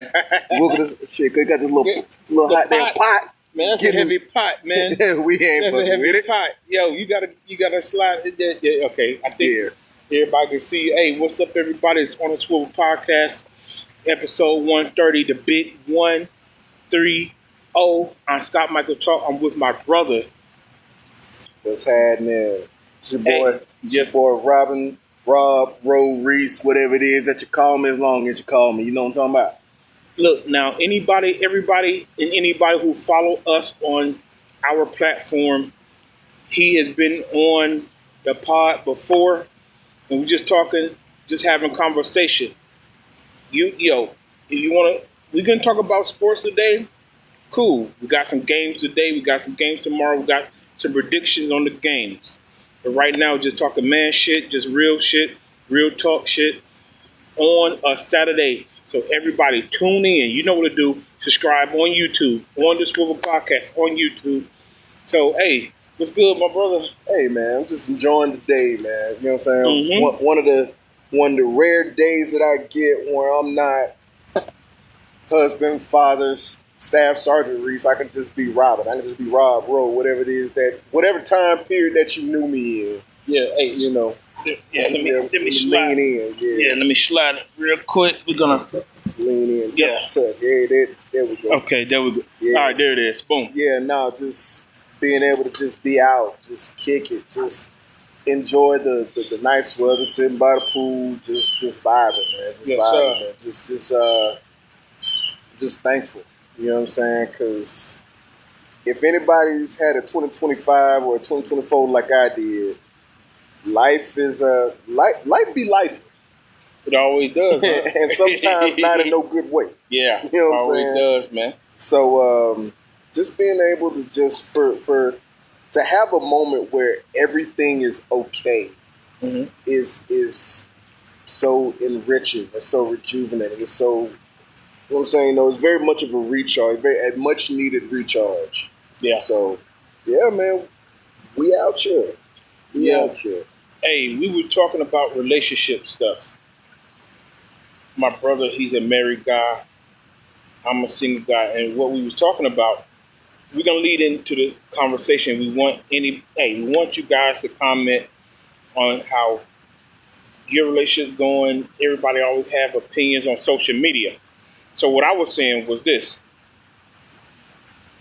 Look at this shit. They got this little The hot damn pot. Man, that's a heavy pot, man. We ain't That's a fucking heavy with it. pot. Yo, you gotta slide it there. Yeah, okay, I think everybody can see you. Hey, what's up, everybody? It's On the Swivel Podcast, episode 130, the big 130. I'm Scott Michael Talk. I'm with my brother. What's happening? It's your boy, Hey, your boy Robin, Rob, Ro, Reese, whatever it is that you call me, as long as you call me. You know what I'm talking about? Look, now, everybody who follow us on our platform, he has been on the pod before, and we're just having conversation. If you we're gonna talk about sports today. Cool. We got some games today. We got some games tomorrow. We got some predictions on the games. But right now, just talking man shit, just real shit, real talk shit on a Saturday. So everybody tune in. You know what to do. Subscribe on YouTube, on the Swivel Podcast on YouTube. So, hey, what's good, my brother? Hey, man, I'm just enjoying the day, man. You know what I'm saying? Mm-hmm. One of the rare days that I get where I'm not husband, father, staff sergeant Reese. I can just be Robin. I can just be Rob, Ro, whatever it is whatever time period that you knew me in. Yeah, hey, you know. Yeah, let me slide. Lean in. Yeah, let me slide it real quick. We're gonna lean in just a touch. Yeah, there we go. Okay, there we go. Yeah. All right, there it is. Boom. Yeah, no, just being able to just be out, just kick it, just enjoy the nice weather, sitting by the pool, just vibing, man. Just yes, vibing, man. Just thankful. You know what I'm saying? Because if anybody's had a 2025 or a 2024 like I did, life is life be life. It always does, huh? And sometimes not in no good way. Yeah, you know what I'm always saying? Does, man. So just being able to just to have a moment where everything is okay is so enriching. It's so rejuvenating. It's so, you know what I'm saying? It's very much of a recharge, a much needed recharge. Yeah. So, yeah, man, we out here. We out here. Hey, we were talking about relationship stuff. My brother, he's a married guy. I'm a single guy. And what we was talking about, we're going to lead into the conversation. We want you guys to comment on how your relationship's going. Everybody always have opinions on social media. So what I was saying was this.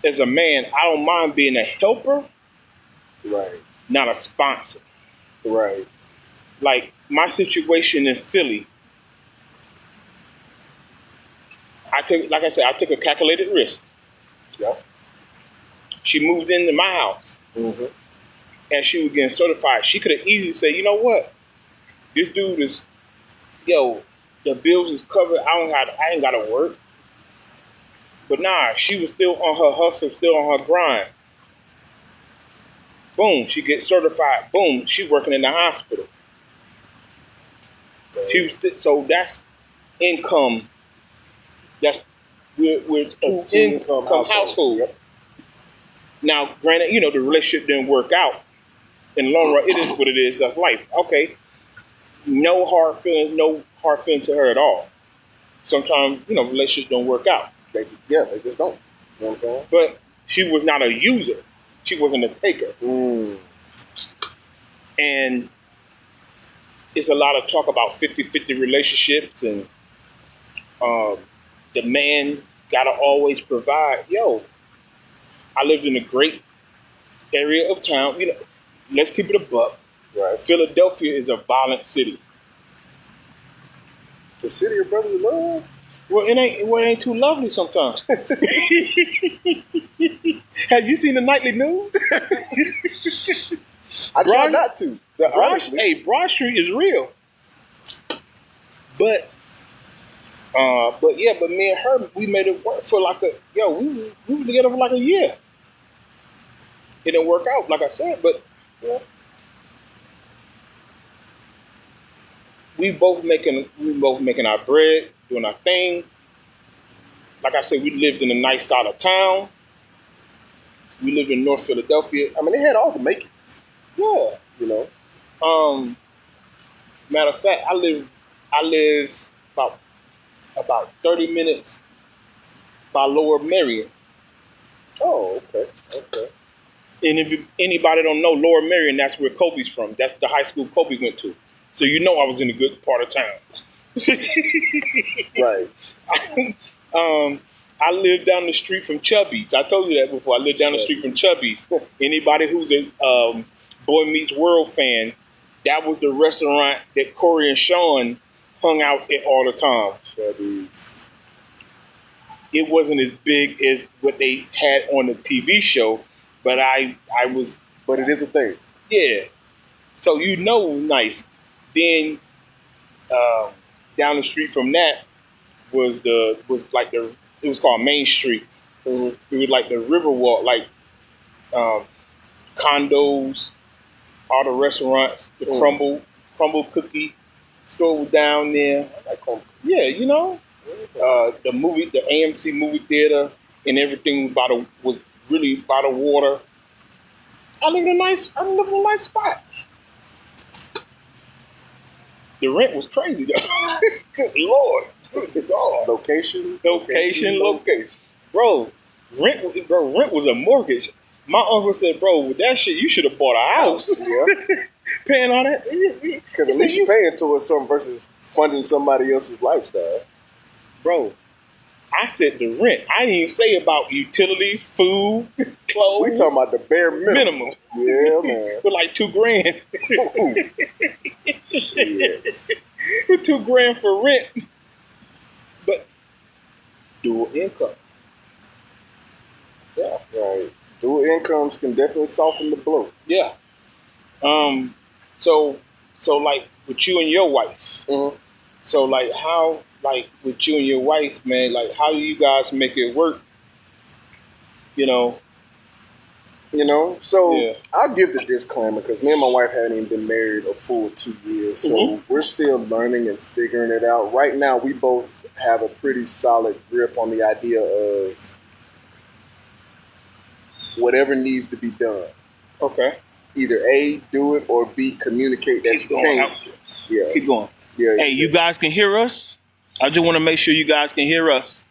As a man, I don't mind being a helper. Right. Not a sponsor. Right. Like my situation in Philly, I took a calculated risk. Yeah. She moved into my house, and she was getting certified. She could have easily said, "You know what? This dude is, the bills is covered. I ain't got to work." But nah, she was still on her hustle, still on her grind. Boom, she gets certified. Boom, she working in the hospital. So that's income. That's we're an income household. Yep. Now, granted, the relationship didn't work out. In the long run, it is what it is. That's life. Okay, no hard feelings to her at all. Sometimes relationships don't work out. They just don't. You know what I'm saying? But she was not a user. She wasn't a taker. And it's a lot of talk about 50-50 relationships and the man gotta always provide. I lived in a great area of town. Let's keep it a buck. Right. Philadelphia is a violent city. The city of brotherly love? Well, it ain't too lovely sometimes. Have you seen the nightly news? I try not to. Broad Street is real. But me and her, we made it work for we were together for like a year. It didn't work out, like I said, but we both making our bread, doing our thing. Like I said, we lived in a nice side of town. We lived in North Philadelphia. I mean, they had all the makings. Yeah. Matter of fact, I live about 30 minutes by Lower Merion. Oh, okay. Okay. And if anybody don't know Lower Merion, that's where Kobe's from. That's the high school Kobe went to. So you know I was in a good part of town. Right. I lived down the street from Chubby's. I told you that before. I lived down the street from Chubby's. Anybody who's a Boy Meets World fan, that was the restaurant that Corey and Sean hung out at all the time. Chubby's. It wasn't as big as what they had on the TV show, but I was. But it is a thing. Yeah. So you know it was nice. Then down the street from that was it was called Main Street. Mm-hmm. It was like the Riverwalk, like condos, all the restaurants, the crumble cookie store was down there. Yeah, you know, the AMC movie theater, and everything was really by the water. I lived in a nice spot. The rent was crazy though. Good Lord. Good God. Location. Bro, rent was a mortgage. My uncle said, bro, with that shit, you should have bought a house. Yeah. Paying all that. Because at least you're paying towards something versus funding somebody else's lifestyle. Bro, I said the rent. I didn't even say about utilities, food, clothes. We talking about the bare minimum. Yeah, man. With like $2,000. Shit. With $2,000 for rent. But dual income. Yeah, right. Dual incomes can definitely soften the blow. Yeah. So like with you and your wife. Mm-hmm. So like how, like with you and your wife, man, like how do you guys make it work? You know? So yeah. I'll give the disclaimer because me and my wife haven't even been married a full 2 years. So we're still learning and figuring it out. Right now, we both have a pretty solid grip on the idea of whatever needs to be done. Okay. Either A, do it, or B, communicate that you can't. Yeah. Keep going. Yeah. Hey, you guys can hear us? I just want to make sure you guys can hear us.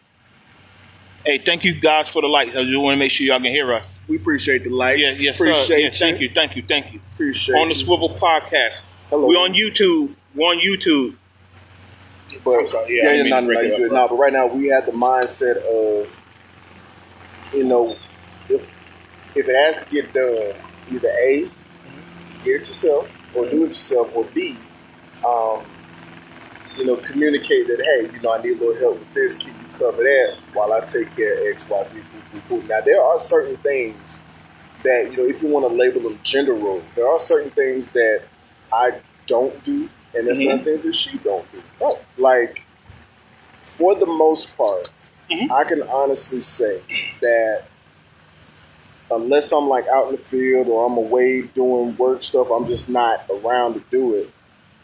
Hey, thank you guys for the likes. I just want to make sure y'all can hear us. We appreciate the likes. Yes, appreciate sir. you. Yes, thank you. Appreciate on the you. Swivel Podcast. Hello. We're on YouTube. But I'm sorry. yeah, you're not good. No, but right now we have the mindset of, if it has to get done, either A, get it yourself, or do it yourself, or B, communicate that, hey, I need a little help with this, can you cover that while I take care of X, Y, Z, boo. Now, there are certain things that, if you want to label them gender roles, there are certain things that I don't do, and there's certain things that she don't do. Oh. Like, for the most part, I can honestly say that unless I'm like out in the field or I'm away doing work stuff, I'm just not around to do it.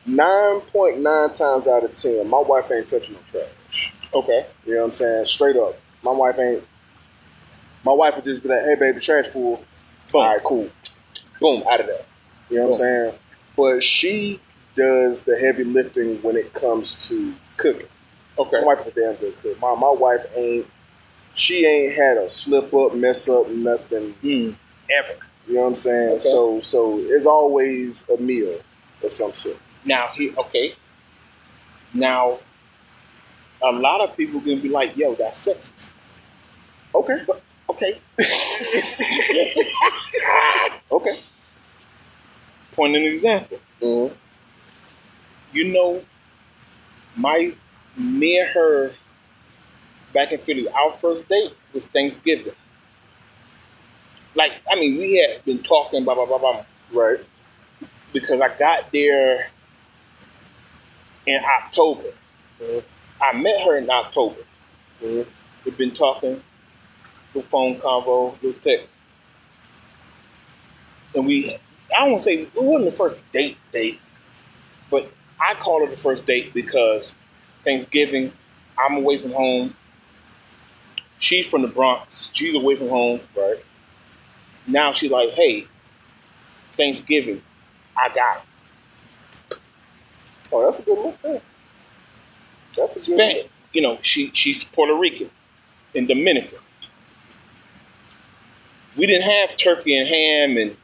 9.9 times out of 10, my wife ain't touching no trash. Okay. You know what I'm saying? Straight up. My wife would just be like, hey, baby, trash full. Boom. All right, cool. Boom, out of there. You know what I'm saying? But she does the heavy lifting when it comes to cooking. Okay. My wife is a damn good cook. My wife ain't had a slip up, mess up, nothing ever. You know what I'm saying? Okay. So it's always a meal of some sort. Now, a lot of people gonna be like, yo, that's sexist. Okay. But, okay. Okay. Point an example. Mm-hmm. Me and her back in Philly, our first date was Thanksgiving. Like, we had been talking, blah, blah, blah, blah. Right. Because I got there in October. Mm-hmm. I met her in October. Mm-hmm. We've been talking, little phone convo, little text. And I don't want to say, it wasn't the first date, but I call it the first date because Thanksgiving, I'm away from home. She's from the Bronx. She's away from home. Right. Now she's like, hey, Thanksgiving, I got it. Oh, that's a good look. Yeah. That's a good look. She's Puerto Rican. in Dominica. We didn't have turkey and ham, and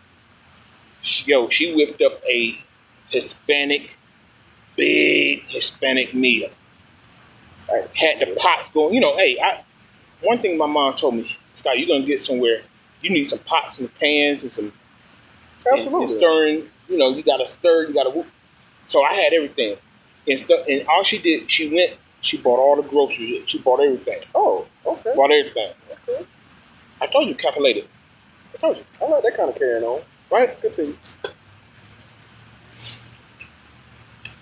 she whipped up a big Hispanic meal. Had the pots going. One thing my mom told me, Scott, you're gonna get somewhere. You need some pots and pans and some and stirring. You gotta stir. You gotta whoop. So I had everything and stuff. And all she did, she bought all the groceries. She bought everything. Oh, okay. Bought everything. Okay. I told you, calculated. I told you. I like that kind of carrying on. Right? Continue.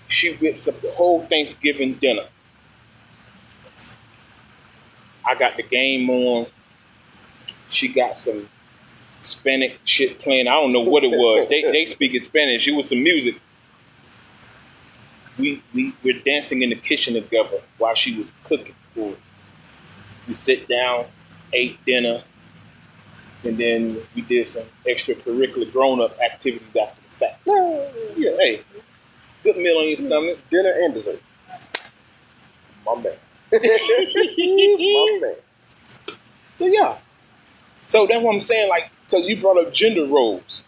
She whips up the whole Thanksgiving dinner. I got the game on. She got some Hispanic shit playing. I don't know what it was. They speak in Spanish. It was some music. We're dancing in the kitchen together while she was cooking. We sit down, ate dinner, and then we did some extracurricular grown-up activities after the fact. Yeah, hey, good meal on your stomach. Dinner and dessert. My man. My man. So yeah. So that's what I'm saying, like, because you brought up gender roles.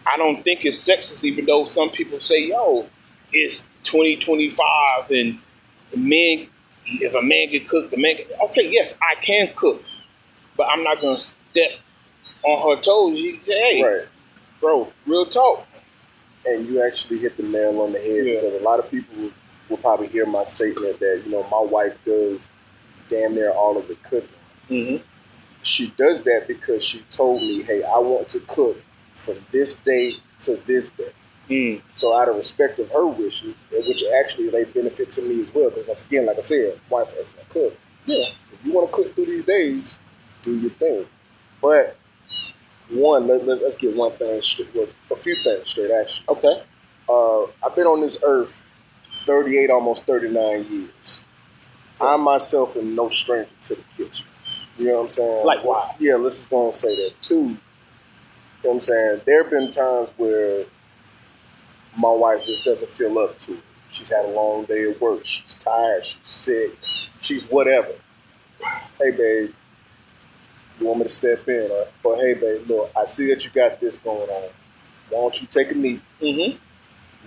I don't think it's sexist, even though some people say, yo, it's 2025 and if a man can cook, okay, yes, I can cook, but I'm not going to step on her toes. Hey, right. Bro, real talk. And you actually hit the nail on the head because a lot of people will probably hear my statement that, my wife does damn near all of the cooking. Mm-hmm. She does that because she told me, hey, I want to cook from this day to this day. Mm. So out of respect of her wishes, which actually they benefit to me as well, because once again, like I said, wife's excellent cook. Yeah, if you want to cook through these days, do your thing. But let's get one thing straight, well, a few things straight, actually. Okay. I've been on this earth 38, almost 39 years. I myself am no stranger to the kitchen. You know what I'm saying? Like why? Yeah, let's just go and say that too. You know what I'm saying? There have been times where my wife just doesn't feel up to it. She's had a long day at work. She's tired. She's sick. She's whatever. Hey, babe, you want me to step in? Or hey, babe, look, I see that you got this going on. Why don't you take a knee? Mm-hmm.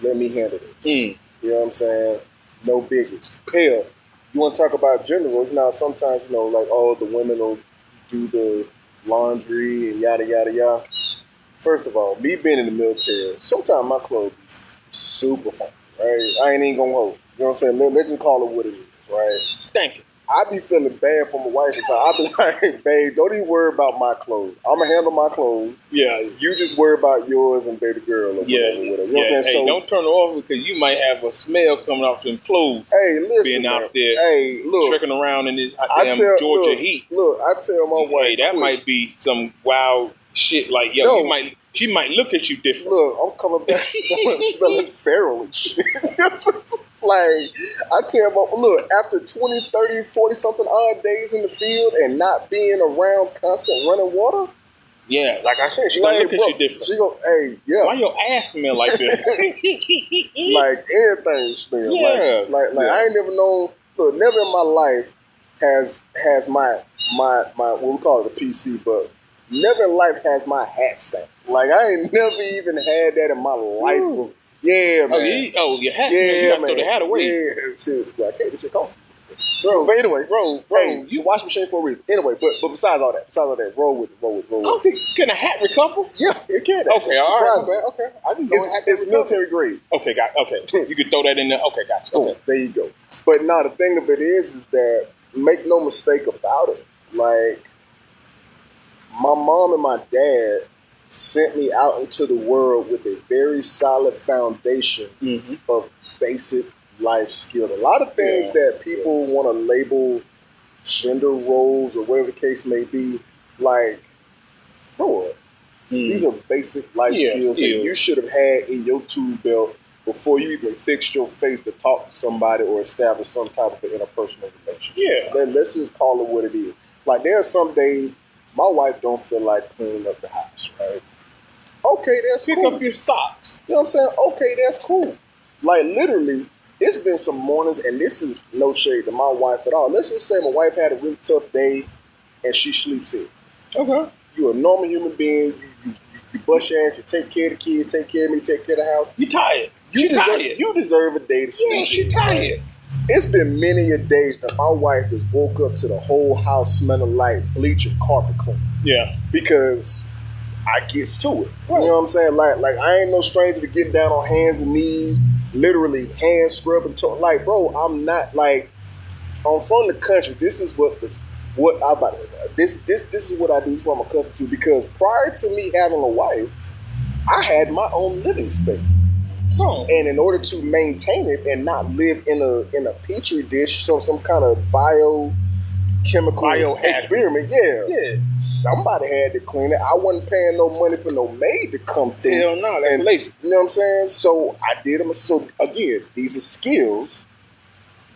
Let me handle this. Mm. You know what I'm saying? No biggie. Hell, you want to talk about gender roles? Now, sometimes, like, the women will do the laundry and yada, yada, yada. First of all, me being in the military, sometimes my clothes be super funky, right? I ain't even gonna hold. You know what I'm saying? Let's just call it what it is, right? Thank you. I be feeling bad for my wife sometimes. I be like, babe, don't even worry about my clothes. I'm gonna handle my clothes. Yeah. You just worry about yours and baby girl or whatever. You know what I'm saying? Hey, don't turn it off because you might have a smell coming off them clothes. Hey, listen, being out there, hey, look, trekking around in this Georgia heat. Look, I tell my wife, hey, that might be some wild shit. Like, she might look at you different. Look, I'm coming back smelling feral and shit. Like, I tell my, look, after 20, 30, 40 something odd days in the field and not being around constant running water. Yeah, like I said, she gonna look at you different. She go, hey, yeah. Why your ass smell like this? Like everything smell. Yeah. Like I ain't never known. Look, never in my life has my what we call it a PC, but never in life has my hat stank. Like I ain't never even had that in my life. Ooh. Yeah, man. Your hat smell. You gotta throw the hat away. Yeah, shit. Like, hey, this shit cold. Bro, but anyway, hey, you wash machine for a reason. Anyway, but besides all that, roll with it. I don't think, can a hat recover? Yeah, it can. Okay, all right. Okay, I didn't know it's military grade. Okay, you can throw that in there. Okay, gotcha. Okay, there you go. But now the thing of it is that make no mistake about it. Like my mom and my dad sent me out into the world with a very solid foundation of basic life skills. A lot of things that people want to label gender roles or whatever the case may be, like, these are basic life skills that you should have had in your tool belt before you even fixed your face to talk to somebody or establish some type of an interpersonal relationship. Yeah. Then let's just call it what it is. Like, there are some days my wife don't feel like cleaning up the house, right? Okay, that's cool. Pick up your socks. You know what I'm saying? Okay, that's cool. Like, literally, it's been some mornings, and this is no shade to my wife at all. Let's just say my wife had a really tough day, and she sleeps in. Okay. You're a normal human being. You bust your ass. You take care of the kids. Take care of me. Take care of the house. You tired. You deserve a day to sleep. Yeah, she tired. It's been many a days that my wife has woke up to the whole house smelling like bleach and carpet clean. Yeah. Because I gets to it. Right. You know what I'm saying? Like I ain't no stranger to getting down on hands and knees, literally hand scrubbing. Like, bro, I'm not like, I'm from the country. This is what I'm about to say. This is what I do. This is what I'm accustomed to. Because prior to me having a wife, I had my own living space. And in order to maintain it and not live in a petri dish, some kind of biochemical experiment, somebody had to clean it. I wasn't paying no money for no maid to come through. Hell no, that's lazy. You know what I'm saying? So I did them. So again, these are skills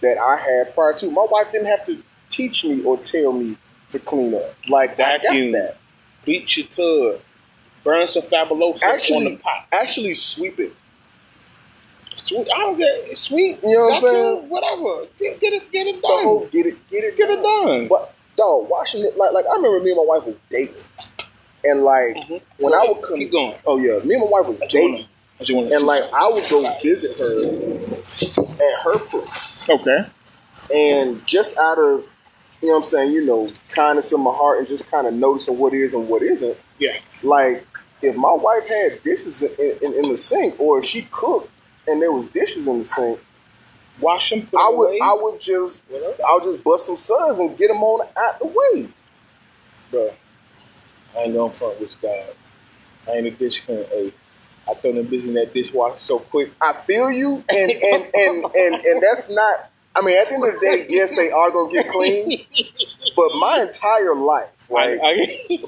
that I had prior to. My wife didn't have to teach me or tell me to clean up. Like vacuum, I got that. Bleach your tub, burn some fabulosa on the pot. Actually sweep it. Sweet. I don't get it. Sweet. You know what I'm saying? Whatever. Get it done. The whole get it done. But dog, washing it like I remember me and my wife was dating, and like when I would come, keep going. Oh yeah, me and my wife was dating, and like I would go visit her at her place. Okay. And just out of, you know what I'm saying, kindness of my heart and just kind of noticing what is and what isn't. Yeah. Like if my wife had dishes in the sink, or if she cooked and there was dishes in the sink, wash them. I'll just bust some suds and get them on out the way. Bro, I ain't going front with you, dog. I ain't a dish cleaner. Hey, I throw them bitches in that dishwasher so quick. I feel you, and that's not. I mean, at the end of the day, yes, they are gonna get clean. But my entire life, right?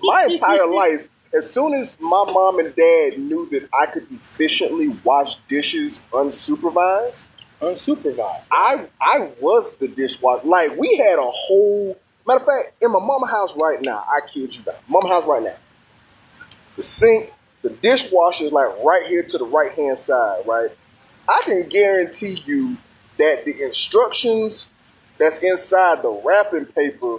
My entire life. As soon as my mom and dad knew that I could efficiently wash dishes unsupervised, I was the dishwasher. Like, we had a whole, matter of fact, in my mama's house right now, I kid you not, mama's house right now, the sink, the dishwasher is like right here to the right-hand side, right? I can guarantee you that the instructions that's inside the wrapping paper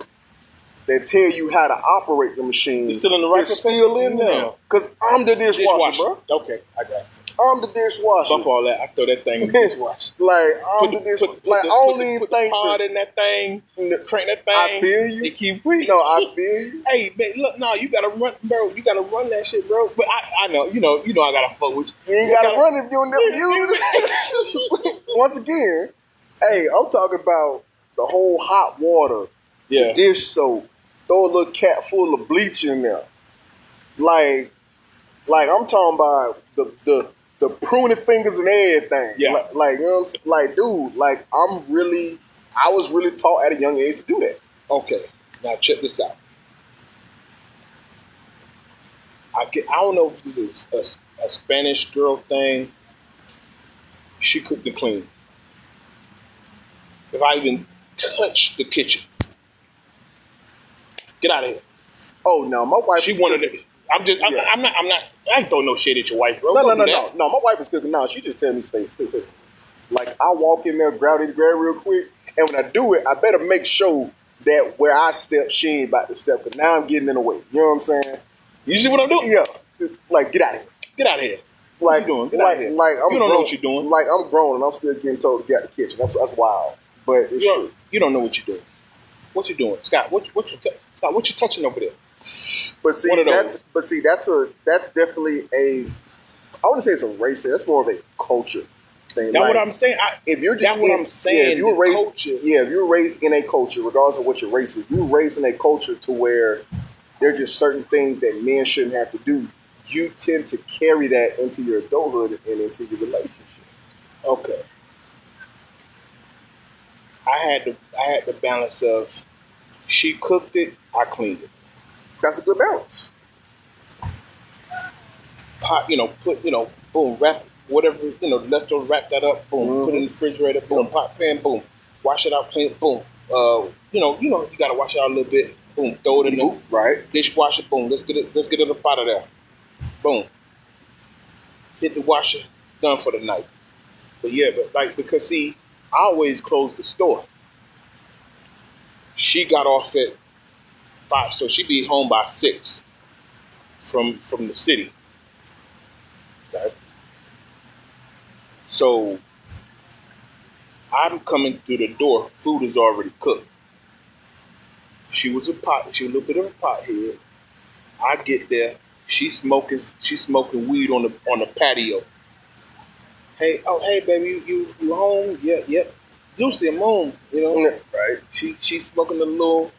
that tell you how to operate the machine. It's still in the right. It's still in there. Because I'm the dishwasher, bro. Okay, I got it. I'm the dishwasher. Bump all that. I throw that thing in the dishwasher. Like, I'm the dishwasher. Like, I don't even put think the pod in that thing, crank that thing. I feel you. And keep breathing. No, I feel you. Hey, man, look, no, you gotta run, bro. You gotta run that shit, bro. But I know, you know, I gotta fuck with you. You ain't gotta run if you don't never use it. Once again, hey, I'm talking about the whole hot water, the dish soap. Throw a little cat full of bleach in there. Like I'm talking about the pruning fingers and everything. Yeah. Like, you know what I'm saying? Like, dude, like I was really taught at a young age to do that. Okay. Now check this out. I don't know if this is a Spanish girl thing. She cooked and cleaned. If I even touch the kitchen, get out of here. Oh no, my wife. She wanted it. I'm not. I ain't throwing no shit at your wife, bro. No. My wife is cooking. No, she just tell me stay. Like, I walk in there, grab real quick, and when I do it, I better make sure that where I step, she ain't about to step. Cause now I'm getting in the way. You know what I'm saying? You see what I'm doing? Yeah. Like, get out of here. Get out of here. Like, what you doing? Get out of here. Like, I'm you don't grown, know what you're doing. Like, I'm grown and I'm still getting told to get out the kitchen. That's wild, but it's true. You don't know what you're doing. What you doing, Scott? What you touching over there? But see, that's definitely I wouldn't say it's a race thing. That's more of a culture thing. That's what I'm saying. If you were raised in a culture, regardless of what your race is, you were raised in a culture to where there's just certain things that men shouldn't have to do. You tend to carry that into your adulthood and into your relationships. Okay. I had the balance of she cooked it, I cleaned it. That's a good balance. Pot, boom, wrap whatever, leftover, wrap that up, boom, put it in the refrigerator, boom, pot pan, boom, wash it out, clean it, boom. You gotta wash it out a little bit, boom, throw it in the dishwasher, boom, let's get it up out of there. Boom. Hit the washer, done for the night. But yeah, because see, I always close the store. She got off at 5, so she'd be home by 6 from the city. Right? So I'm coming through the door. Food is already cooked. She was a little bit of a pothead. I get there. She's smoking weed on the patio. Hey, baby, you home? Yeah, yep. Lucy, I'm home. Right. She's smoking a little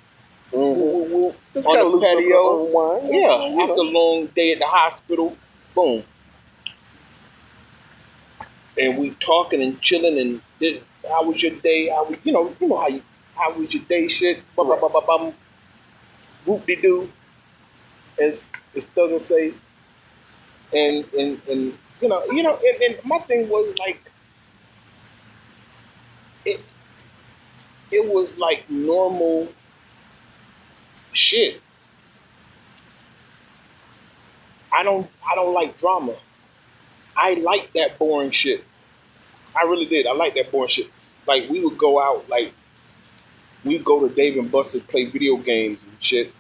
woo, woo, woo, Just on kind of the loosen up her patio. own wine. Yeah, after a long day at the hospital, boom. And we talking and chilling and how was your day? How was your day? Shit, blah blah blah blah blah. Whoop de doo, as Thugger say. And and my thing was like it it was like normal shit. I don't like drama. I like that boring shit. I really did. I like that boring shit. Like we would go out, like we'd go to Dave and Buster's, play video games and shit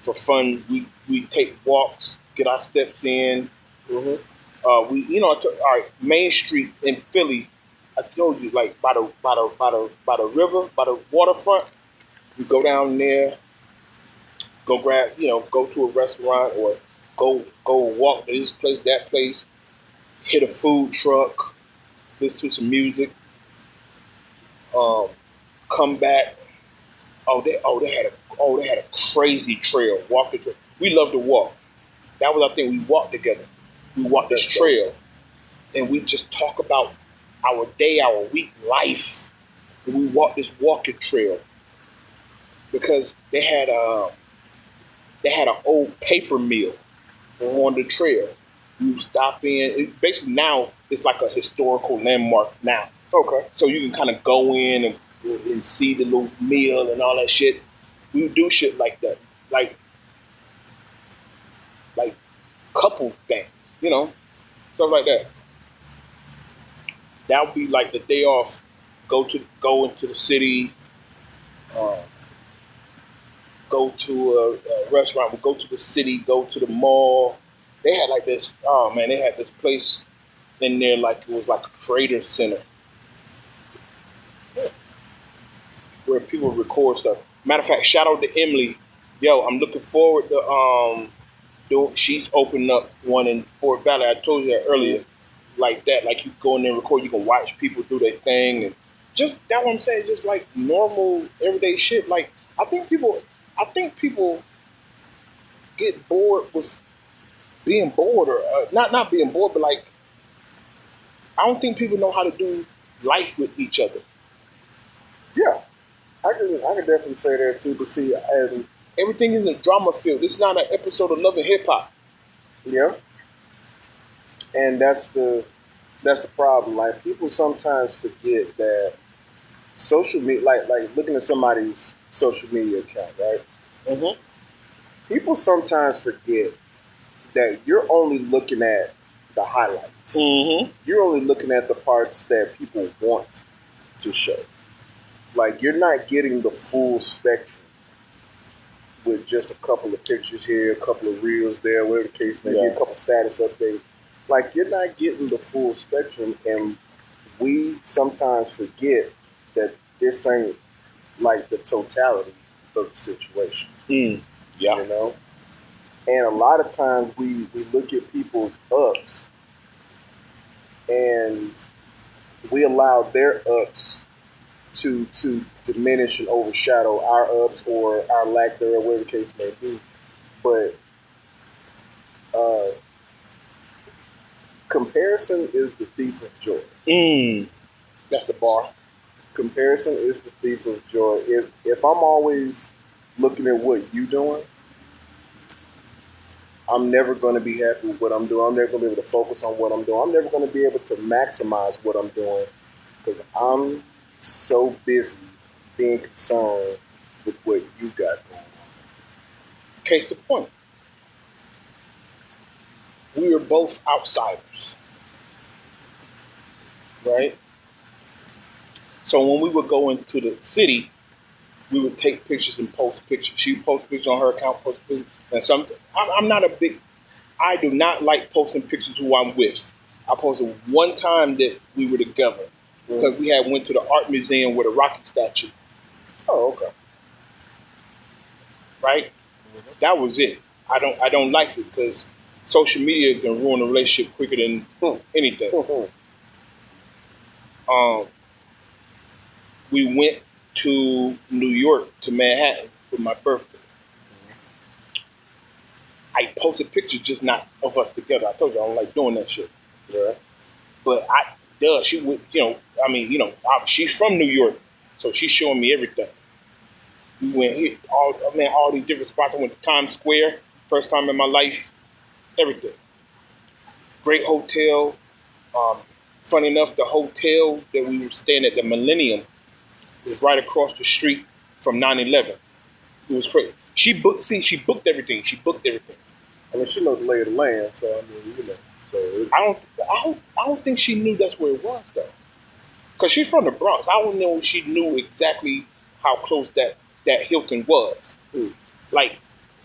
for fun. We take walks, get our steps in. Mm-hmm. All right, Main Street in Philly. I told you, like by the river, by the waterfront. We go down there, go grab, go to a restaurant or go walk to this place, that place, hit a food truck, listen to some music, um, come back. They had a crazy trail, walk the trail. We love to walk. That was our thing. We walked together. We walked this trail, and we just talk about our day, our week, life. And we walked this walking trail because they had an old paper mill on the trail. We would stop in. Basically, now it's like a historical landmark now. Okay. So you can kind of go in and see the little mill and all that shit. We would do shit like that, like couple things, stuff like that. That would be like the day off. Go into the city. Uh, Go to a restaurant. We go to the city. Go to the mall. They had like this. Oh man, they had this place in there like it was like a creator center where people record stuff. Matter of fact, shout out to Emily. Yo, I'm looking forward to she's opening up one in Fort Valley. I told you that earlier. Like that, like you go in there and record, you can watch people do their thing and just that what I'm saying, just like normal everyday shit. Like I think people get bored with being bored or not being bored, but like I don't think people know how to do life with each other. Yeah, I can definitely say that too. But see, and Everything isn't drama filled. It's not an episode of Love and Hip Hop. yeah, and that's the problem. Like people sometimes forget that social media, like looking at somebody's social media account, right? Mm-hmm. People sometimes forget that you're only looking at the highlights. Mm-hmm. You're only looking at the parts that people want to show. Like you're not getting the full spectrum with just a couple of pictures here, a couple of reels there, whatever the case may be, a couple status updates. Like you're not getting the full spectrum, and we sometimes forget that this ain't like the totality of the situation. Yeah. You know? And a lot of times we look at people's ups and we allow their ups to diminish and overshadow our ups or our lack thereof, whatever the case may be. But uh, comparison is the thief of joy. That's the bar. Comparison is the thief of joy. If I'm always looking at what you doing, I'm never going to be happy with what I'm doing. I'm never going to be able to focus on what I'm doing. I'm never going to be able to maximize what I'm doing because I'm so busy being concerned with what you got going on. Case in point. We are both outsiders. Right? So when we would go into the city, we would take pictures and post pictures. She would post pictures on her account, post pictures. And I'm not a big, I do not like posting pictures who I'm with. I posted one time that we were together because we had went to the art museum with a Rocky statue. Oh, okay. Right? That was it. I don't like it because social media can ruin a relationship quicker than anything. We went to New York, to Manhattan for my birthday. I posted pictures just not of us together. I told you I don't like doing that shit. Yeah. But she would, she's from New York, so she's showing me everything. We went here, all these different spots. I went to Times Square, first time in my life, everything. Great hotel. Funny enough, the hotel that we were staying at, the Millennium, was right across the street from 9/11. It was crazy. She booked everything. I mean, she knows the lay of the land, so I mean, you know. So it's... I don't think she knew that's where it was though, because she's from the Bronx. I don't know if she knew exactly how close that Hilton was. Like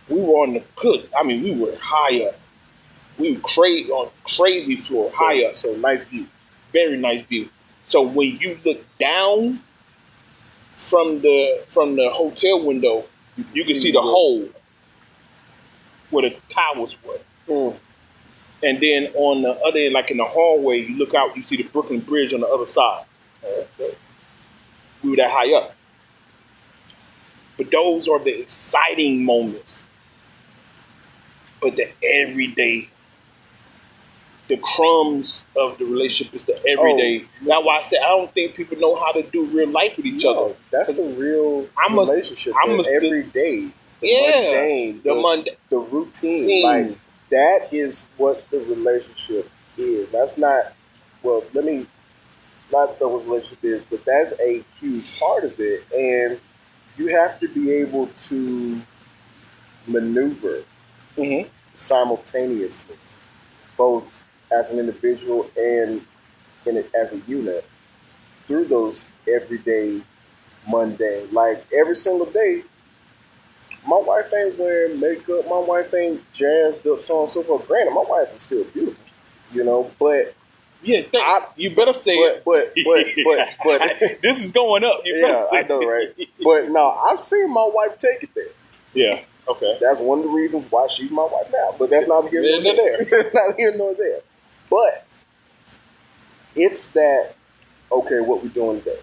we were on the good. I mean, we were high up. We were on crazy floor, high up. So nice view, very nice view. So when you look down from the hotel window, you can see the hole where the towers were. And then on the other end, like in the hallway, you look out, you see the Brooklyn Bridge on the other side. We were that high up. But those are the exciting moments. But the everyday, the crumbs of the relationship is the everyday. That's why I said I don't think people know how to do real life with each other. That's the real relationship. Every day. The routine. Like, that is what the relationship is. That's not, well, not the relationship is, but that's a huge part of it. And you have to be able to maneuver simultaneously, both as an individual and as a unit, through those everyday, mundane. Like, every single day, my wife ain't wearing makeup. My wife ain't jazzed up, so on and so forth. Granted, my wife is still beautiful, but yeah, you better say it. But this is going up. I know, right? But no, I've seen my wife take it there. Yeah, okay. That's one of the reasons why she's my wife now. But that's not here nor there. Not here nor there. But it's that. Okay, what we doing today?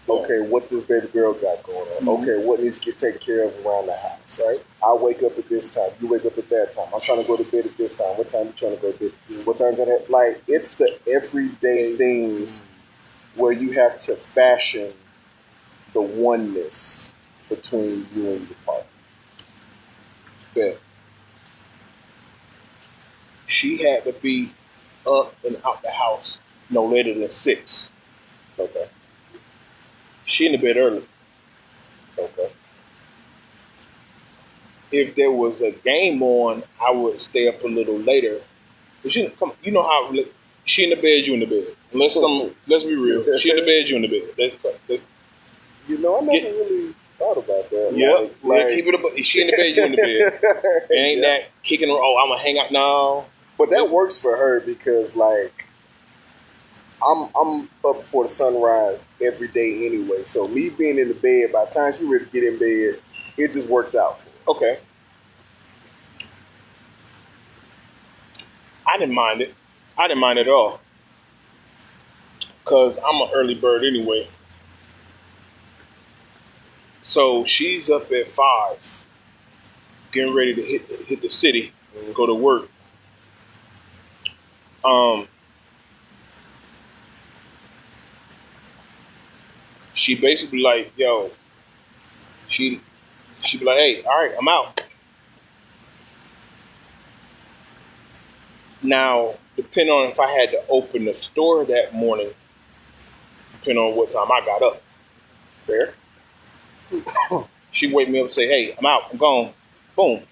Okay, what does baby girl got going on? Okay, what needs to get taken care of around the house, right? I wake up at this time. You wake up at that time. I'm trying to go to bed at this time. What time you trying to go to bed? What time that? Like, it's the everyday things where you have to fashion the oneness between you and your partner. Yeah. She had to be up and out the house no later than 6. Okay. She in the bed early. Okay. If there was a game on, I would stay up a little later. But you know how she in the bed, you in the bed. Let's be real. She in the bed, you in the bed. I never really thought about that. Yep. Like, keep it up. She in the bed, you in the bed. It ain't that kicking. Oh, I'm gonna hang out now. But that works for her because, like, I'm up before the sunrise every day anyway. So me being in the bed, by the time she ready to get in bed, it just works out for her. Okay. I didn't mind it. I didn't mind it at all. Because I'm an early bird anyway. So she's up at 5, getting ready to hit the city and go to work. She basically like, yo, she be like, hey, all right, I'm out. Now, depending on if I had to open the store that morning, depending on what time I got up. Fair. She wake me up and say, hey, I'm out, I'm gone. Boom.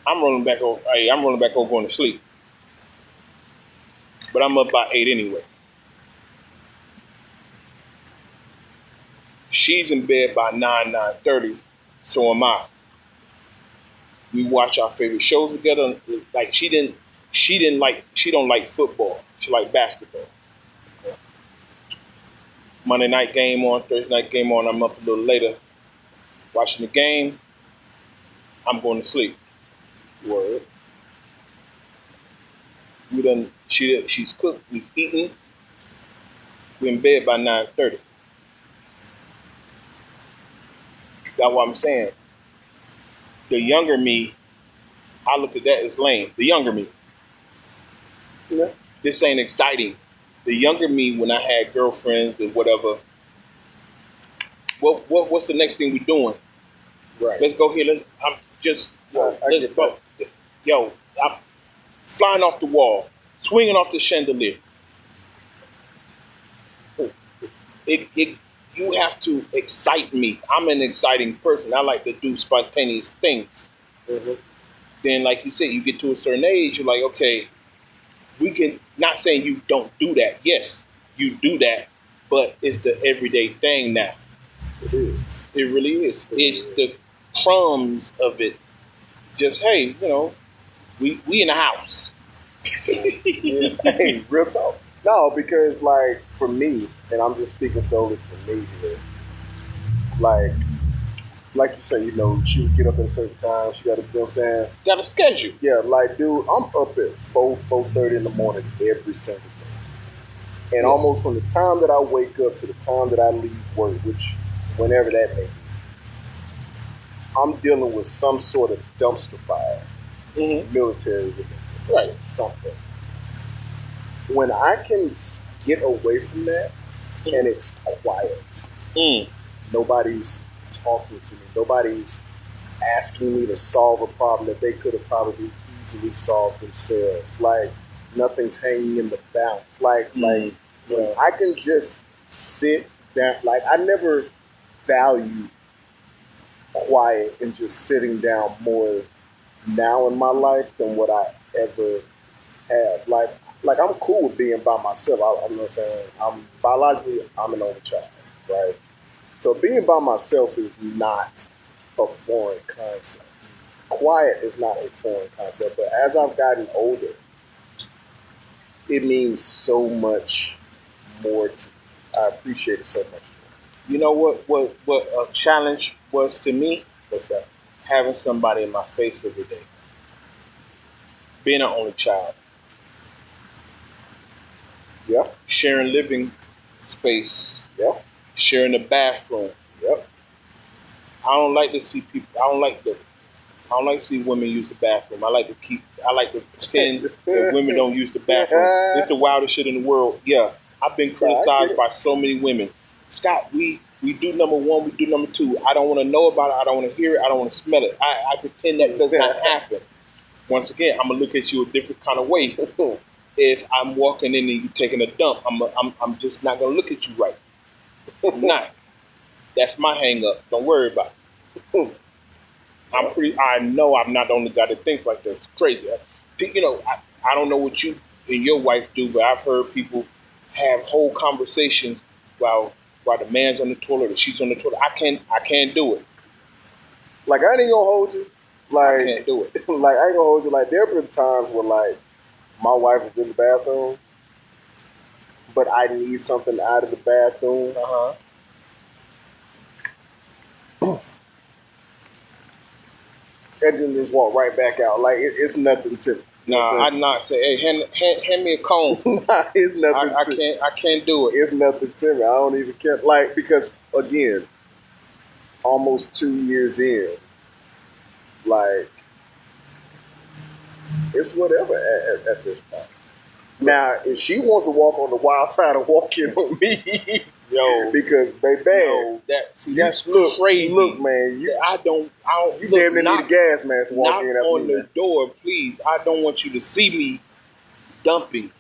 I'm rolling back over, going to sleep. But I'm up by 8 anyway. She's in bed by 9:30. So am I. We watch our favorite shows together. Like she don't like football. She like basketball. Monday night game on, Thursday night game on. I'm up a little later watching the game. I'm going to sleep. Word. She's cooked. We've eaten. We're in bed by 9:30. That's what I'm saying. The younger me, I look at that as lame. The younger me. Yeah. This ain't exciting. The younger me, when I had girlfriends and whatever, what's the next thing we're doing? Right. Let's go here. Let's go. Yo, I'm flying off the wall, swinging off the chandelier. You have to excite me. I'm an exciting person. I like to do spontaneous things. Mm-hmm. Then, like you said, you get to a certain age, you're like, okay, we can, not saying you don't do that. Yes, you do that, but it's the everyday thing now. It is. It really is. It's the crumbs of it. Just, hey, we in the house. Yeah. Hey, real talk. No, because like for me, and I'm just speaking solely for me here. Like you say, she would get up at a certain time. She got to, what I'm saying? Got a schedule. Yeah, like, dude, I'm up at 4:30 in the morning every single day. And almost from the time that I wake up to the time that I leave work, which whenever that may be, I'm dealing with some sort of dumpster fire, military related, Right. something. When I can get away from that and it's quiet, nobody's talking to me, nobody's asking me to solve a problem that they could have probably easily solved themselves. Like nothing's hanging in the balance. Like I can just sit down. Like I never valued quiet and just sitting down more now in my life than what I ever have. Like I'm cool with being by myself. I'm not saying I'm biologically I'm an only child, right? So being by myself is not a foreign concept. Quiet is not a foreign concept, but as I've gotten older, it means so much more to me. I appreciate it so much more. You know what a challenge was to me? What's that? Having somebody in my face every day. Being an only child. Yeah. Sharing living space. Yeah. Sharing the bathroom. Yep. I don't like to see people. I don't like to see women use the bathroom. I like to pretend that women don't use the bathroom. It's the wildest shit in the world. Yeah, I've been criticized by so many women. Scott, we do number one, we do number two. I don't want to know about it. I don't want to hear it. I don't want to smell it. I pretend that does not happen. Once again, I'm gonna look at you a different kind of way. If I'm walking in and you taking a dump, I'm just not gonna look at you right. I'm not. That's my hang up. Don't worry about it. I know I'm not the only guy that thinks like this. It's crazy. I don't know what you and your wife do, but I've heard people have whole conversations while the man's on the toilet or she's on the toilet. I can't do it. Like I ain't gonna hold you. Like I can't do it. Like I ain't gonna hold you. Like there have been times where like my wife is in the bathroom, but I need something out of the bathroom. And then just walk right back out. Like it's nothing to me. Nah, I'd not say, hey, hand me a comb. Nah, it's nothing. I can't do it. It's nothing to me. I don't even care. Like because again, almost 2 years in, like it's whatever at this point. Now, if she wants to walk on the wild side and walk in on me, because baby, that's crazy. Look, man, I don't. You damn near need a gas mask to walk in. Knock on the door, please. I don't want you to see me dumping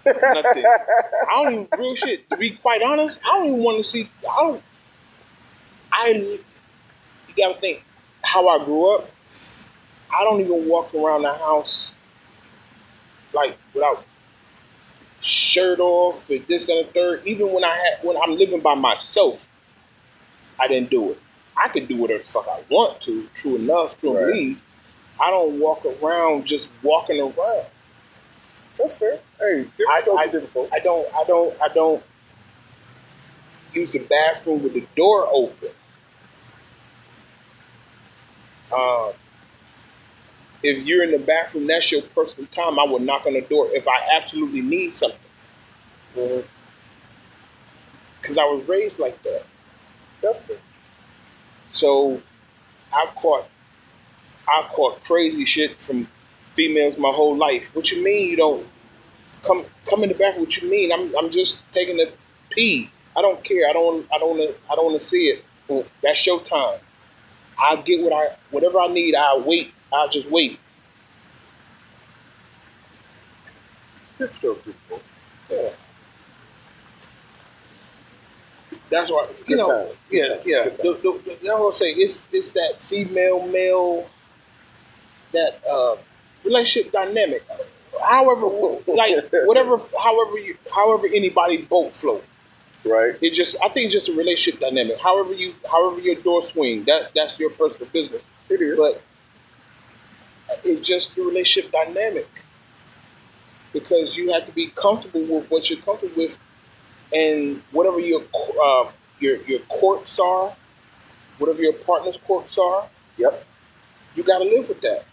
nothing. I don't even real shit. To be quite honest, I don't even want to see. You gotta think how I grew up. I don't even walk around the house like without shirt off and this and the third. Even when I'm living by myself, I didn't do it. I could do whatever the fuck I want to. True enough, true and believe. I don't walk around just walking around. That's fair. Hey, different folks. I don't use the bathroom with the door open. If you're in the bathroom, that's your personal time. I will knock on the door if I absolutely need something. Because I was raised like that. That's fair. So I've caught crazy shit from females my whole life. What you mean you don't come in the bathroom? What you mean? I'm just taking a pee. I don't care. I don't want to see it. That's your time. I'll get whatever I need. I'll wait. I'll just wait. Hip stroke people. Yeah. That's why you know. Yeah. That's what I'm saying. It's that female male that relationship dynamic. However, like whatever, however anybody boat float. Right. I think it's just a relationship dynamic. However your door swing, that's your personal business. It is. But it's just the relationship dynamic. Because you have to be comfortable with what you're comfortable with, and whatever your quirks are, whatever your partner's quirks are. Yep. You got to live with that.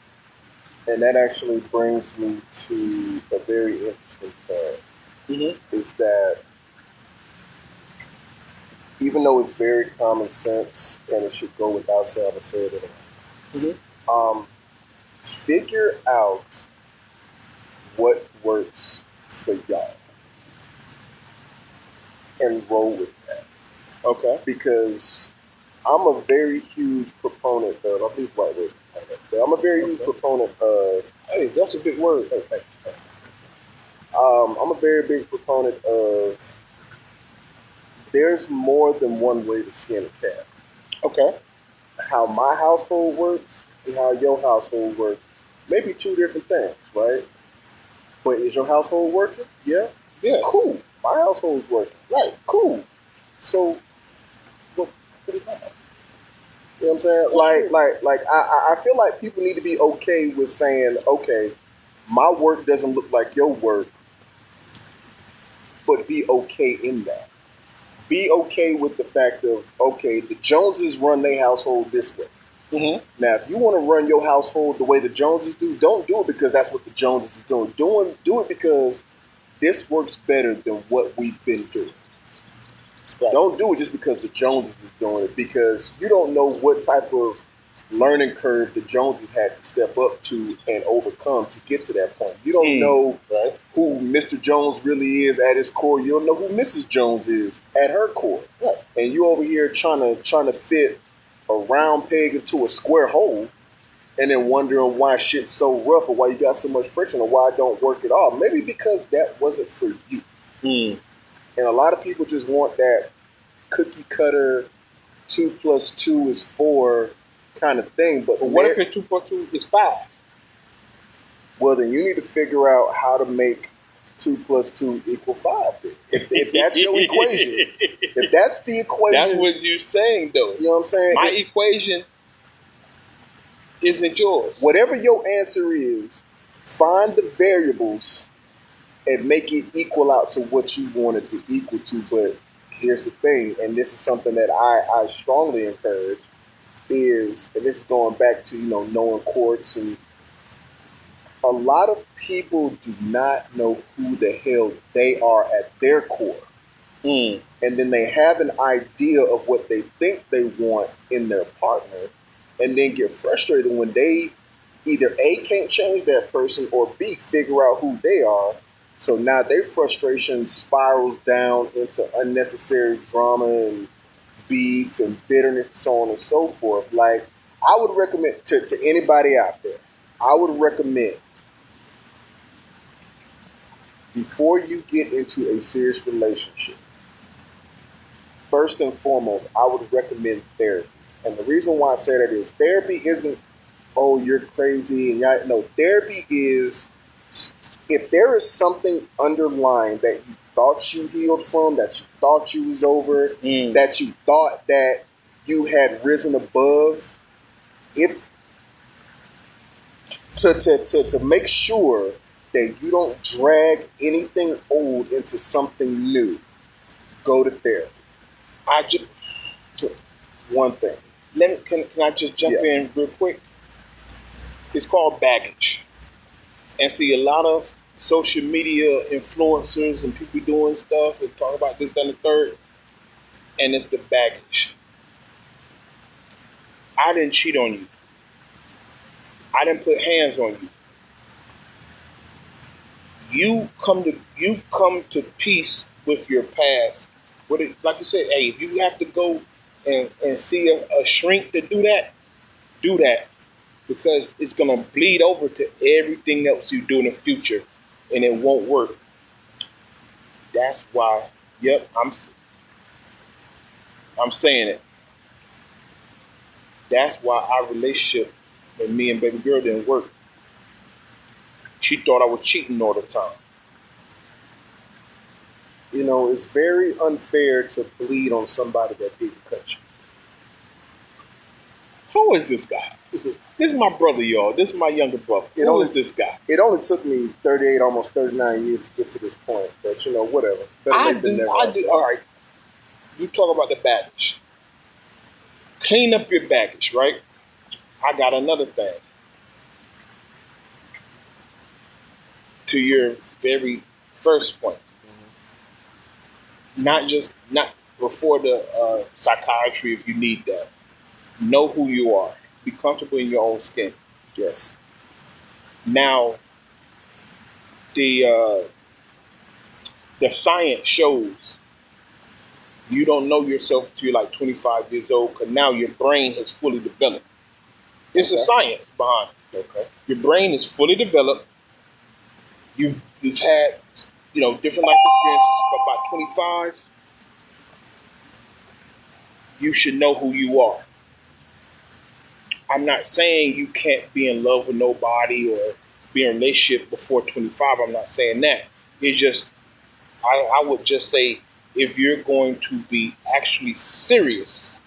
And that actually brings me to a very interesting point. Mm-hmm. Is that even though it's very common sense and it should go without saying, I'm say it anyway. Mm-hmm. Figure out what works for y'all and roll with that. Okay. Because I'm a very huge proponent of, I believe right word, but I'm a very huge proponent of, hey, that's a big word. I'm a very big proponent of there's more than one way to skin a cat. Okay. How my household works and how your household works may be two different things, right? But is your household working? Yeah? Yeah. Cool. My household's working. Right. Cool. So, what are you talking about? You know what I'm saying? Like I feel like people need to be okay with saying, okay, my work doesn't look like your work, but be okay in that. Be okay with the fact of, okay, the Joneses run their household this way. Mm-hmm. Now, if you want to run your household the way the Joneses do, don't do it because that's what the Joneses is doing. Do it because this works better than what we've been doing. Right. Don't do it just because the Joneses is doing it, because you don't know what type of learning curve the Joneses had to step up to and overcome to get to that point. You don't know who Mr. Jones really is at his core. You don't know who Mrs. Jones is at her core. Right. And you over here trying to fit a round peg into a square hole, and then wondering why shit's so rough or why you got so much friction or why it don't work at all. Maybe because that wasn't for you. And a lot of people just want that cookie cutter 2 + 2 is 4 kind of thing. But what if it 2 + 2 is 5? Well, then you need to figure out how to make 2 + 2 = 5. Then. If that's your equation, if that's the equation, that's what you're saying, though. You know what I'm saying? My equation isn't yours. Whatever your answer is, find the variables and make it equal out to what you want it to equal to. But here's the thing, and this is something that I strongly encourage, is, and this is going back to, knowing quirks, and a lot of people do not know who the hell they are at their core. And then they have an idea of what they think they want in their partner, and then get frustrated when they either A, can't change that person, or B, figure out who they are. So now their frustration spirals down into unnecessary drama and beef and bitterness and so on and so forth. Like, I would recommend to anybody out there, I would recommend, before you get into a serious relationship, first and foremost, I would recommend therapy. And the reason why I say that is therapy isn't, oh, you're crazy. And no, therapy is, if there is something underlying that you thought you healed from, that you thought you was over, that you thought that you had risen above, if to make sure that you don't drag anything old into something new, go to therapy. I just One thing. can I just jump in real quick? It's called baggage. And see, a lot of social media influencers and people doing stuff and talk about this, that, and the third, and it's the baggage. I didn't cheat on you. I didn't put hands on you. You come to peace with your past. Like you said, hey, if you have to go and see a shrink to do that, do that. Because it's gonna bleed over to everything else you do in the future, and it won't work. That's why. Yep, I'm saying it. That's why our relationship with me and baby girl didn't work. She thought I was cheating all the time. You know, it's very unfair to bleed on somebody that didn't cut you. Who is this guy? This is my brother, y'all. This is my younger brother. Who is this guy? It only took me 38, almost 39 years to get to this point. But, you know, whatever. I do. All right. You talk about the baggage. Clean up your baggage, right? I got another thing. To your very first point. Not before the psychiatry if you need that. Know who you are. Be comfortable in your own skin. Yes. Now, the science shows you don't know yourself until you're like 25 years old because now your brain has fully developed. There's a science behind it. Okay. Your brain is fully developed. You've had different life experiences. But by 25, you should know who you are. I'm not saying you can't be in love with nobody or be in a relationship before 25. I'm not saying that. It's just, I would just say if you're going to be actually serious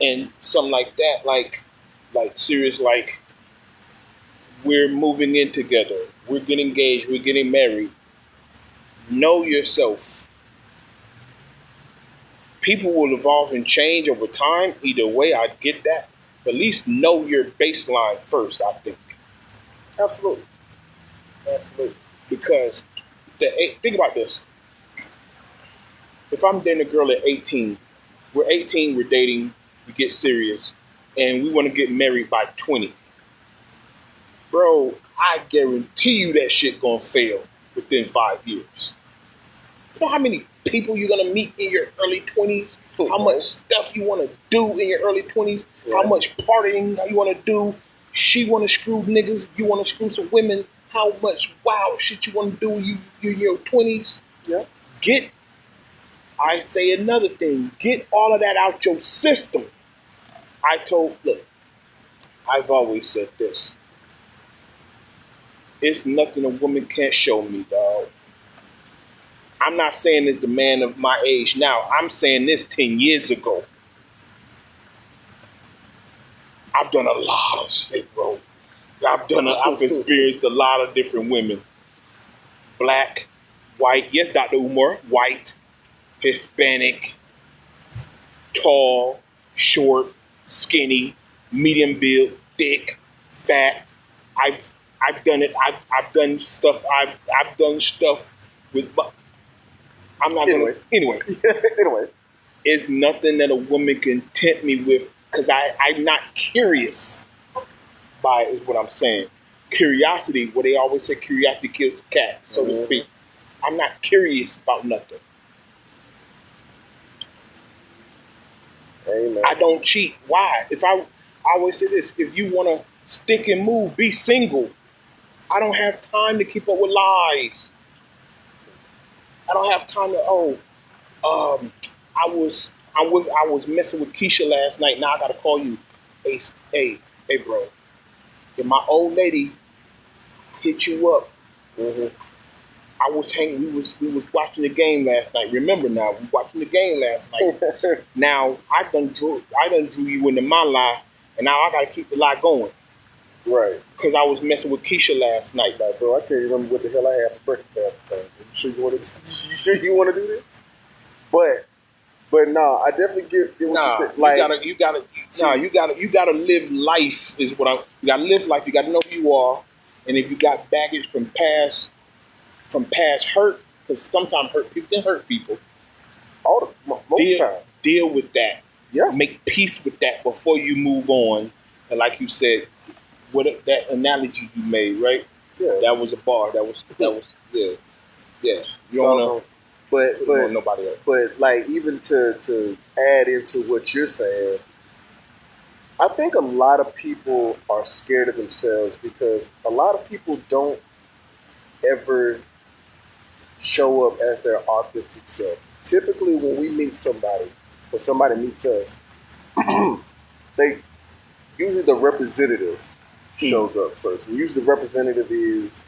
and something like that, like serious, like we're moving in together, we're getting engaged, we're getting married, know yourself. People will evolve and change over time. Either way, I get that. But at least know your baseline first, I think. Absolutely. Absolutely. Because think about this. If I'm dating a girl at 18, we're 18, we're dating, we get serious, and we want to get married by 20. Bro, I guarantee you that shit gonna fail within 5 years. You know how many people you're gonna meet in your early 20s? How much stuff you want to do in your early 20s? Right. How much partying you want to do? She want to screw niggas. You want to screw some women. How much wild shit you want to do you in your 20s? Yeah. I say another thing. Get all of that out your system. Look, I've always said this. It's nothing a woman can't show me, dog. I'm not saying this the man of my age now. I'm saying this 10 years ago. I've done a lot of shit, bro. I've experienced a lot of different women. Black, white, yes, Dr. Umar, white, Hispanic, tall, short, skinny, medium build, thick, fat. I've done it. I've done stuff. I've done stuff with. I'm not anyway. Anyway, it's nothing that a woman can tempt me with because I'm not curious by it is what I'm saying. Curiosity, what they always say, curiosity kills the cat, so to speak. I'm not curious about nothing. Amen. I don't cheat. Why? I always say this, if you want to stick and move, be single. I don't have time to keep up with lies. I don't have time to, I was messing with Keisha last night. Now I gotta call you. Hey, bro. If my old lady hit you up, I was hanging. We was watching the game last night. Remember now, we watching the game last night. Now I done drew you into my lie, and now I got to keep the lie going. Right. Because I was messing with Keisha last night. Like, bro, I can't remember what the hell I had for breakfast half the time. You sure you want to do this? But no, I definitely get what you said. Like, you gotta live life. You gotta live life. You gotta know who you are, and if you got baggage from past hurt, because sometimes people can hurt people. Most times. Deal with that. Yeah. Make peace with that before you move on. And like you said, that analogy you made, right? Yeah. That was a bar. That was yeah. You don't know. But nobody else. But like, even to add into what you're saying, I think a lot of people are scared of themselves because a lot of people don't ever show up as their authentic self. Typically, when we meet somebody or somebody meets us, usually the representative shows up first. And usually the representative is,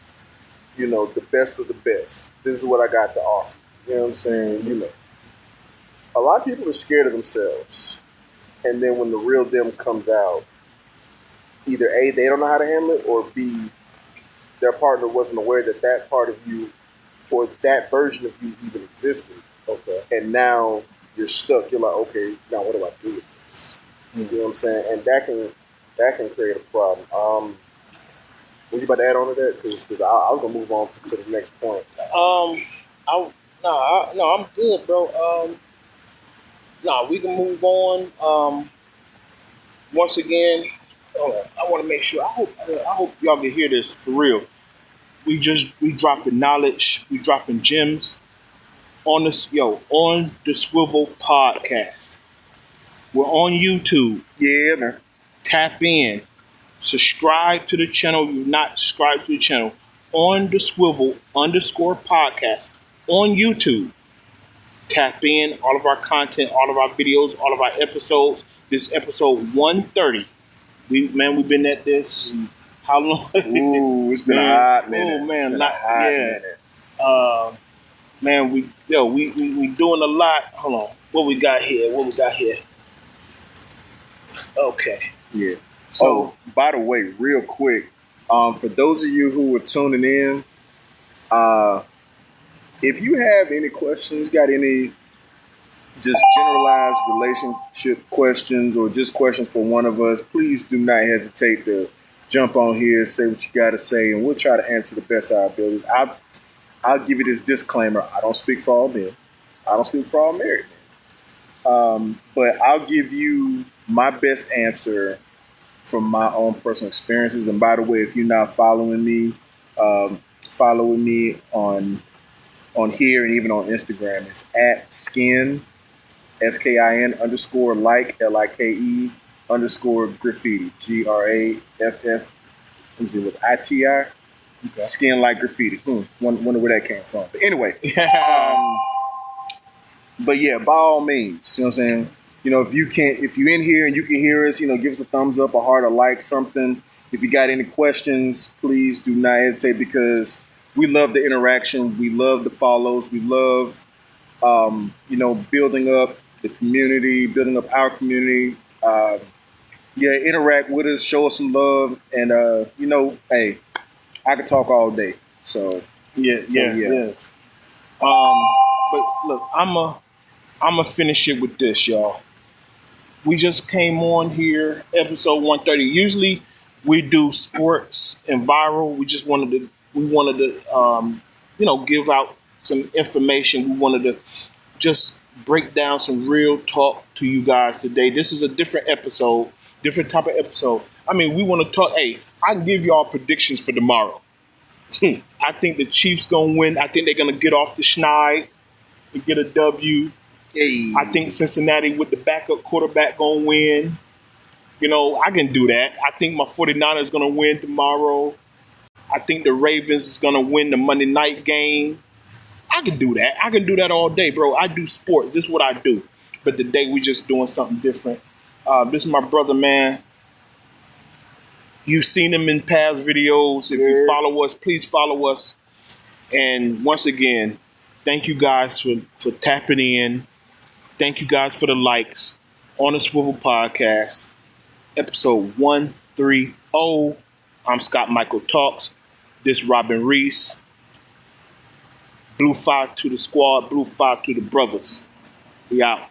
the best of the best. This is what I got to offer. You know what I'm saying? A lot of people are scared of themselves. And then when the real them comes out, either A, they don't know how to handle it, or B, their partner wasn't aware that part of you or that version of you even existed. Okay. And now you're stuck. You're like, okay, now what do I do with this? You know what I'm saying? And that can create a problem. Was you about to add on to that? Because I was going to move on to the next point. I'm good, bro. We can move on. Once again, I want to make sure. I hope y'all can hear this for real. We dropping knowledge. We dropping gems on the Swivel Podcast. We're on YouTube. Yeah, man. Tap in. Subscribe to the channel. If you've not subscribed to the channel, on the Swivel _podcast on YouTube. Tap in. All of our content, all of our videos, all of our episodes. This episode 130. We've been at this. How long? Ooh, it's been a hot minute. Oh man, minute. Man, we doing a lot. Hold on. What we got here? Okay. Yeah. So, by the way, real quick, for those of you who are tuning in, if you have any questions, got any just generalized relationship questions or just questions for one of us, please do not hesitate to jump on here, say what you got to say, and we'll try to answer the best of our abilities. I'll give you this disclaimer. I don't speak for all men. I don't speak for all married men. But I'll give you my best answer from my own personal experiences. And by the way, if you're not following me on here and even on Instagram, it's at skin, SKIN _like, LIKE _graffiti, GRAFF, let me see, with ITI, okay. Skin like graffiti. Wonder where that came from. But anyway, but yeah, by all means, you know what I'm saying? If you're in here and you can hear us, give us a thumbs up, a heart, a like, something. If you got any questions, please do not hesitate, because we love the interaction. We love the follows. We love, building up the community, building up our community. Interact with us, show us some love, and hey, I could talk all day. So yes. But look, I'ma finish it with this, y'all. We just came on here, episode 130. Usually we do sports and viral. We wanted to give out some information. We wanted to just break down some real talk to you guys today. This is a different episode, different type of episode. We want to talk. Hey, I can give y'all predictions for tomorrow. I think the Chiefs gonna win. I think they're gonna get off the schneid and get a W. Hey. I think Cincinnati with the backup quarterback gonna win. I can do that. I think my 49ers gonna win tomorrow. I think the Ravens is gonna win the Monday night game. I can do that. I can do that all day, bro. I do sports. This is what I do. But today we just doing something different. This is my brother, man. You've seen him in past videos. If you follow us, please follow us. And once again, thank you guys for tapping in. Thank you guys for the likes on the Swivel Podcast, episode 130. I'm Scott Michael Talks. This Robin Reese. Blue 5 to the squad, Blue 5 to the brothers. We out.